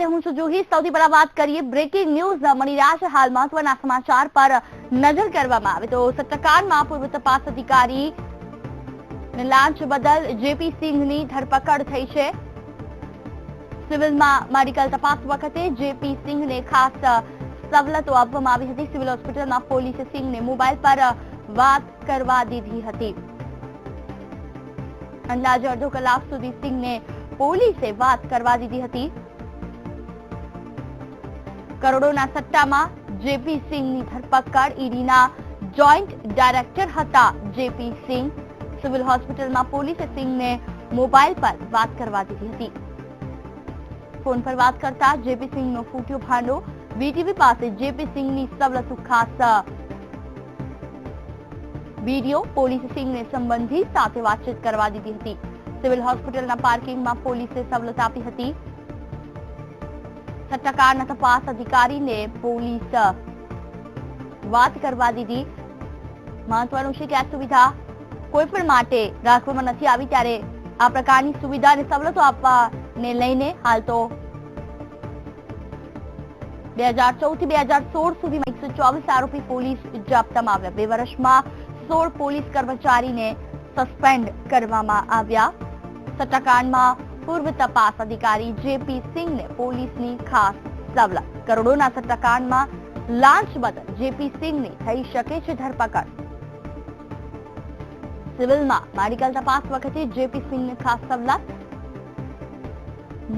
સાથે હું છું જુહી। સૌથી પહેલા વાત કરીએ બ્રેકિંગ ન્યૂઝ મળી રહ્યા છે હાલ મહત્વના સમાચાર પર નજર કરવામાં આવે તો સત્તાકાંડમાં પૂર્વ તપાસ અધિકારી લાંચ બદલ જેપી સિંઘની ધરપકડ થઈ છે। સિવિલમાં મેડિકલ તપાસ વખતે જેપી સિંઘને ખાસ સવલતો આપવામાં આવી હતી। સિવિલ હોસ્પિટલમાં પોલીસે સિંઘને મોબાઈલ પર વાત કરવા દીધી હતી। અંદાજે અડધો કલાક સુધી સિંઘને પોલીસે વાત કરવા દીધી હતી। કરોડોના સટ્ટામાં જેપી સિંઘની ધરપકડ। ઈડીના જોઈન્ટ ડાયરેક્ટર હતા જેપી સિંઘ। સિવિલ હોસ્પિટલમાં પોલીસે સિંઘને મોબાઈલ પર વાત કરવા દીધી હતી। ફોન પર વાત કરતા જેપી સિંઘનો ફૂટ્યો ભાંડો। વીટીવી પાસે જેપી સિંઘની સવલતો ખાસ વિડીયો। પોલીસે સિંઘને સંબંધી સાથે વાતચીત કરવા દીધી હતી। સિવિલ હોસ્પિટલના પાર્કિંગમાં પોલીસે સવલત આપી હતી। સટ્ટાકાંડના તપાસ અધિકારીને પોલીસ વાત કરવા દીધી। મહત્વનું છે કે આ સુવિધા કોઈ પણ માટે રાખવામાં નથી આવી, ત્યારે આ પ્રકારની સુવિધા અને સવલતો આપવાને લઈને હાલ તો 2014 થી 2016 સુધીમાં 124 આરોપી પોલીસ જપ્તમાં આવ્યા। 2 વર્ષમાં 16 પોલીસ કર્મચારીને સસ્પેન્ડ કરવામાં આવ્યા। સટ્ટાકાંડમાં પૂર્વ તપાસ અધિકારી જેપી સિંઘને પોલીસની ખાસ સવલત। કરોડોના સટ્ટાકાંડમાં લાંચ બદલ જેપી સિંઘની થઈ શકે છે ધરપકડ। સિવિલમાં મેડિકલ તપાસ વખતે જેપી સિંઘને ખાસ સવલત।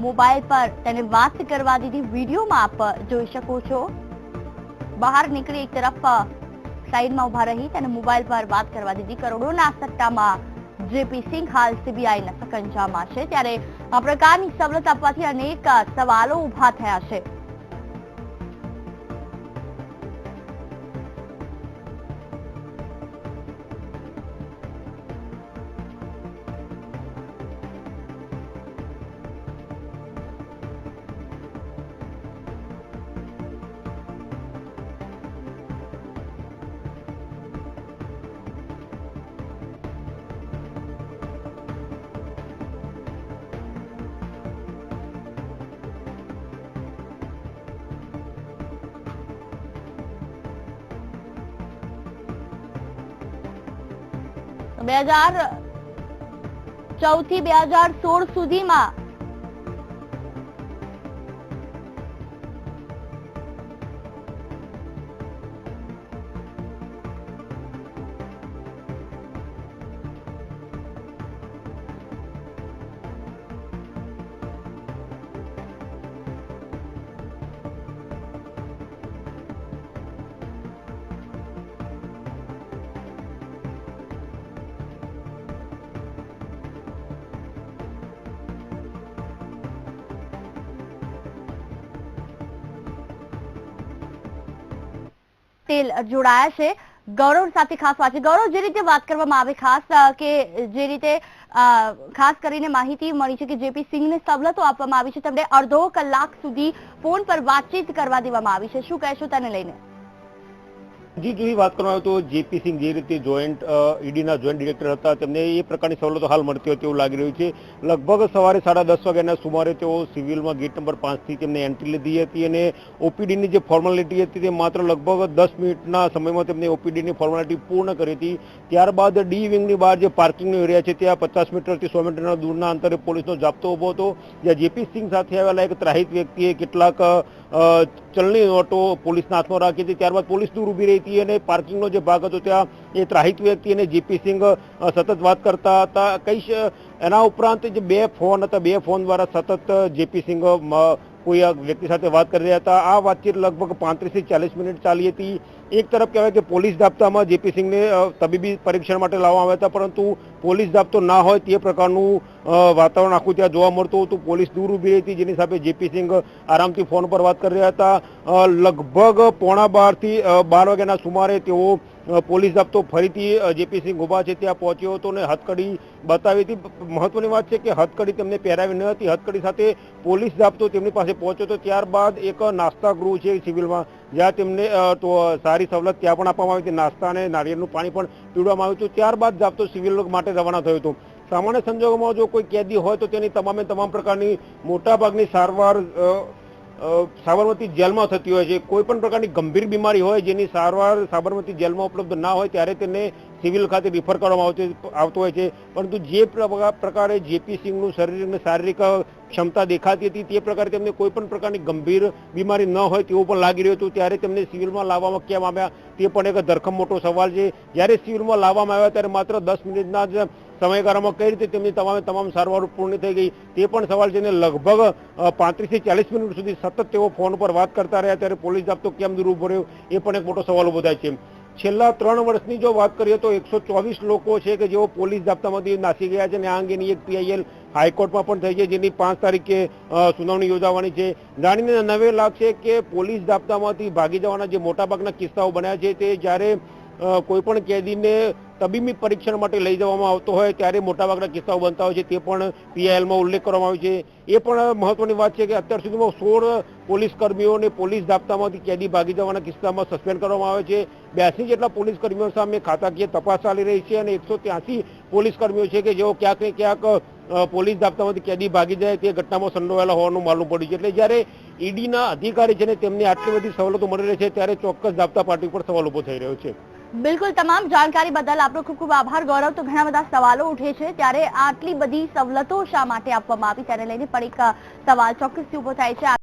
મોબાઈલ પર તેને વાત કરવા દીધી। વિડીયોમાં આપ જોઈ શકો છો, બહાર નીકળી એક તરફ સાઈડમાં ઉભા રહી તેને મોબાઈલ પર વાત કરવા દીધી। કરોડોના સટ્ટામાં જેપી સિંઘ હાલ સીબીઆઈના સકંજામાં છે, ત્યારે આ પ્રકારની સવલત આપવાથી અનેક સવાલો ઉભા થયા છે। તો 2014 થી 2016 સુધીમાં તેલ જોડાયા છે ગૌરવ સાથે ખાસ વાત છે। ગૌરવ, જે રીતે વાત કરવામાં આવે ખાસ કે જે રીતે ખાસ કરીને માહિતી મળી છે કે જેપી સિંઘને સવલતો આપવામાં આવી છે, તેમને અડધો કલાક સુધી ફોન પર વાતચીત કરવા દેવામાં આવી છે, શું કહેશો તેને લઈને? જી જેવી વાત કરવામાં આવે તો જેપી સિંઘ જે રીતે ઈડીના જોઈન્ટ ડિરેક્ટર હતા તેમને એ પ્રકારની સવલતો હાલ મળતી હોય તેવું લાગી રહ્યું છે। લગભગ સવારે 10:30 વાગ્યાના સુમારે તેઓ સિવિલમાં ગેટ નંબર 5 થી તેમને એન્ટ્રી લીધી હતી અને ઓપીડીની જે ફોર્માલિટી હતી તે માત્ર લગભગ 10 મિનિટના સમયમાં તેમને ઓપીડીની ફોર્માલિટી પૂર્ણ કરી હતી। ત્યારબાદ ડી વિંગની બહાર જે પાર્કિંગનો એરિયા છે ત્યાં 50 મીટરથી 100 મીટરના દૂરના અંતરે પોલીસનો જાપ્તો ઉભો હતો, જ્યાં જેપી સિંઘ સાથે આવેલા એક ત્રાહિત વ્યક્તિએ કેટલાક ચલણી નોટો પોલીસના હાથમાં રાખી હતી। ત્યારબાદ પોલીસ દૂર ઉભી રહી હતી અને પાર્કિંગનો જે ભાગ હતો ત્યાં એ ત્રાહિત વ્યક્તિ અને જેપી સિંઘ સતત વાત કરતા હતા। એના ઉપરાંત જે 2 ફોન હતા, 2 ફોન દ્વારા સતત જેપી સિંઘ કોઈ વ્યક્તિ સાથે વાત કરી રહ્યા હતા। આ વાતચીત લગભગ 35 થી 40 મિનિટ ચાલી હતી। એક તરફ કહેવાય કે પોલીસ જાપ્તામાં જેપી સિંઘને તબીબી પરીક્ષણ માટે લાવવામાં આવ્યા હતા, પરંતુ પોલીસ જાપ્તો ના હોય તે પ્રકારનું વાતાવરણ આખું ત્યાં જોવા મળતું હતું। પોલીસ દૂર ઉભી રહી હતી, જેની સાથે જેપી સિંઘ આરામથી ફોન પર વાત કરી રહ્યા હતા। લગભગ 11:15 થી 12 વાગ્યાના સુમારે તેઓ પોલીસ જાપ્તો ફરીથી જેપી સિંઘ ઉભા છે ત્યાં પહોંચ્યો હતો અને હથકડી બતાવી હતી। મહત્વની વાત છે કે હથકડી તેમને પહેરાવી ન હતી, હથકડી સાથે પોલીસ જાપ્તો તેમની પાસે પહોંચ્યો હતો। ત્યારબાદ એક નાસ્તા ગૃહ છે સિવિલમાં, જ્યાં તેમને સારી સવલત ત્યાં પણ આપવામાં આવી હતી, નાસ્તા અને નારિયેળનું પાણી પણ પીવડાવવામાં આવ્યું હતું। ત્યારબાદ જાપ્તો સિવિલ માટે રવાના થયો હતો। સામાન્ય સંજોગોમાં જો કોઈ કેદી હોય તો તેની તમામ પ્રકારની મોટાભાગની સારવાર સાબરમતી જેલમાં થતી હોય છે. કોઈ પણ પ્રકારની ગંભીર બીમારી હોય જેની સારવાર સાબરમતી જેલમાં ઉપલબ્ધ ના હોય ત્યારે તેને સિવિલ ખાતે રિફર કરવામાં આવતો હોય છે. પરંતુ જે પ્રકારે જેપી સિંહનું શરીરને શારીરિક ક્ષમતા દેખાતી હતી તે પ્રકારે તેમને કોઈ પણ પ્રકારની ગંભીર બીમારી ન હોય તેવું પણ લાગી રહ્યું હતું. ત્યારે તેમને સિવિલમાં લાવવામાં કેમ આવ્યા તે પણ એક ધરખમ મોટો સવાલ છે. જ્યારે સિવિલમાં લાવવામાં આવ્યા ત્યારે માત્ર 10 મિનિટના જ સમયગાળામાં કઈ રીતે તેમની તમામ સારવારો પૂર્ણ થઈ ગઈ તે પણ સવાલ છે. લગભગ 35 થી 40 મિનિટ સુધી સતત તેઓ ફોન પર વાત કરતા રહ્યા ત્યારે પોલીસ જાપ્તો કેમ દૂર ઉભો રહ્યો એ પણ એક મોટો સવાલ ઉભો થાય છે. છેલ્લા 3 વર્ષની જો વાત કરીએ તો 124 લોકો છે કે જેઓ પોલીસ જાપ્તામાંથી નાસી ગયા છે અને આ અંગેની એક PIL હાઈકોર્ટમાં પણ થઈ છે જેની 5 તારીખે સુનાવણી યોજાવાની છે. જાણીને નવે લાગશે કે પોલીસ જાપ્તામાંથી ભાગી જવાના જે મોટાભાગના કિસ્સાઓ બન્યા છે તે જ્યારે કોઈ પણ કેદીને તબીબી પરીક્ષણ માટે લઈ જવામાં આવતો હોય ત્યારે મોટાભાગના કિસ્સાઓ બનતા હોય છે. તે પણ PILમાં ઉલ્લેખ કરવામાં આવ્યો છે. એ પણ મહત્વની વાત છે કે અત્યાર સુધીમાં 16 પોલીસ કર્મીઓને પોલીસ જાપ્તામાંથી કેદી ભાગી જવાના કિસ્સામાં સસ્પેન્ડ કરવામાં આવે છે. 82 જેટલા પોલીસ કર્મીઓ સામે ખાતાકીય તપાસ ચાલી રહી છે અને 183 પોલીસ કર્મીઓ છે કે જેઓ ક્યાંક ને ક્યાંક પોલીસ જાપ્તામાંથી કેદી ભાગી જાય તે ઘટનામાં સંડોવાયેલા હોવાનું માલુમ પડ્યું છે. એટલે જ્યારે ઈડીના અધિકારી છે ને તેમને આટલી બધી સવલતો મળી રહી છે ત્યારે ચોક્કસ જાપ્તા પાર્ટી પર સવાલ ઉભો થઈ રહ્યો છે. બિલકુલ, તમામ જાણકારી બદલ આપનો ખૂબ ખૂબ આભાર ગૌરવ. તો ઘણા બધા સવાલો ઉઠે છે ત્યારે આટલી બધી સવલતો શા માટે આપવામાં આવી તેને લઈને પણ એક સવાલ ચોક્કસથી ઉભો થાય છે.